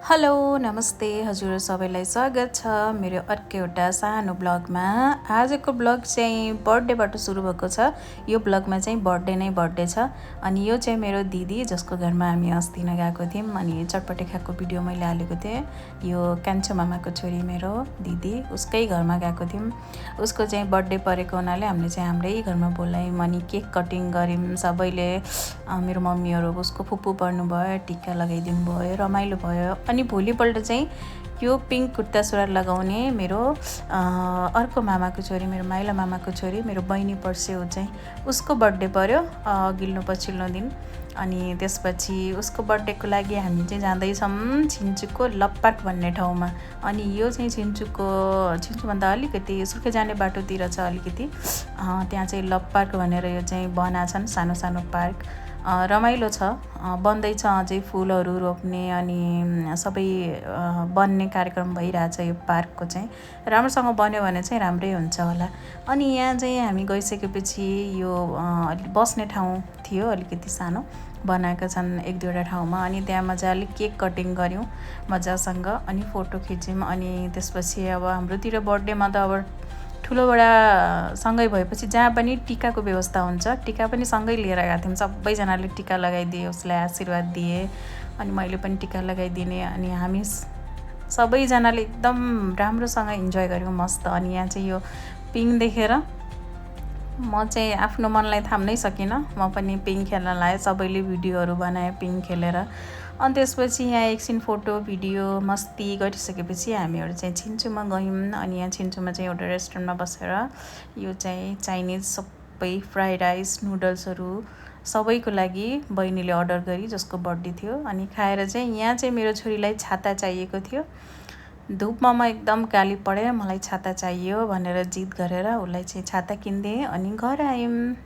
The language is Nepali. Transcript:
हेलो नमस्ते हजुर सबैलाई स्वागत छ मेरो अर्को एउटा सानो ब्लगमा। आजको ब्लग चाहिँ बर्थडेबाट सुरु भएको छ। यो ब्लगमा चाहिँ बर्थडे छ अनि यो चाहिँ मेरो दिदी जसको घरमा हामी अस्ति नै गएको थियौँ अनि चटपटे खाएको भिडियो मैले हालेको थिएँ। यो कान्छो मामाको छोरी मेरो दिदी उसकै घरमा गएको थियौँ। उसको चाहिँ बर्थडे परेको हुनाले हामीले चाहिँ हाम्रै घरमा बोलायौँ अनि केक कटिङ गऱ्यौँ। सबैले मेरो मम्मीहरू उसको फुपू पर्नुभयो, टिका लगाइदिनु भयो, रमाइलो भयो। अनि भोलिपल्ट चाहिँ यो पिङ्क कुर्ता सुरुवाल लगाउने मेरो अर्को मामाको छोरी, मेरो माइला मामाको छोरी, मेरो बहिनी पर्स्यो चाहिँ उसको बर्थडे पर्यो अघिल्लो पछिल्लो दिन। अनि त्यसपछि उसको बर्थडेको लागि हामी चाहिँ जाँदैछौँ छिन्चुको लप्पाक भन्ने ठाउँमा। अनि यो चाहिँ छिन्चुभन्दा अलिकति सुर्खेत जाने बाटोतिर छ अलिकति। त्यहाँ चाहिँ लप्पाक भनेर यो चाहिँ बनाछन् सानो सानो पार्क। रमाइलो छ, बन्दैछ अझै फुलहरू रोप्ने अनि सबै बन्ने कार्यक्रम भइरहेछ। यो पार्कको चाहिँ राम्रोसँग बन्यो भने चाहिँ राम्रै हुन्छ होला। अनि यहाँ चाहिँ हामी गइसकेपछि यो बस्ने ठाउँ थियो अलिकति सानो बनाएका छन् एक दुईवटा ठाउँमा। अनि त्यहाँ मजाले केक कटिङ गऱ्यौँ मजासँग अनि फोटो खिच्यौँ। अनि त्यसपछि अब हाम्रोतिर बर्थडेमा त अब ठुलोबडा सँगै भएपछि जहाँ पनि टिकाको व्यवस्था हुन्छ, टिका पनि सँगै लिएर गएको थियौँ। सबैजनाले टिका लगाइदिए, उसलाई आशीर्वाद दिए अनि मैले पनि टिका लगाइदिने अनि हामी सबैजनाले एकदम राम्रोसँग इन्जोय गऱ्यौँ मस्त। अनि यहाँ चाहिँ यो पिङ देखेर म चाहिँ आफ्नो मनलाई थाम्नै सकिनँ, म पनि पिङ खेल्न लाएँ। सबैले भिडियोहरू बनाए पिङ खेलेर। अनि त्यसपछि यहाँ एकछिन फोटो भिडियो मस्ती गरिसकेपछि हामीहरू चाहिँ छिन्चुमा गयौँ। अनि यहाँ छिन्चुमा चाहिँ एउटा रेस्टुरेन्टमा बसेर यो चाहिँ चाइनिज सबै फ्राइड राइस नुडल्सहरू सबैको लागि बहिनीले अर्डर गरी जसको बर्थडे थियो। अनि खाएर चाहिँ यहाँ चाहिँ मेरो छोरीलाई छाता चाहिएको थियो। धुपमा म एकदम गाली परेँ, मलाई छाता चाहियो भनेर जिद गरेर उसलाई चाहिँ छाता किनिदिएँ अनि घर आयौँ।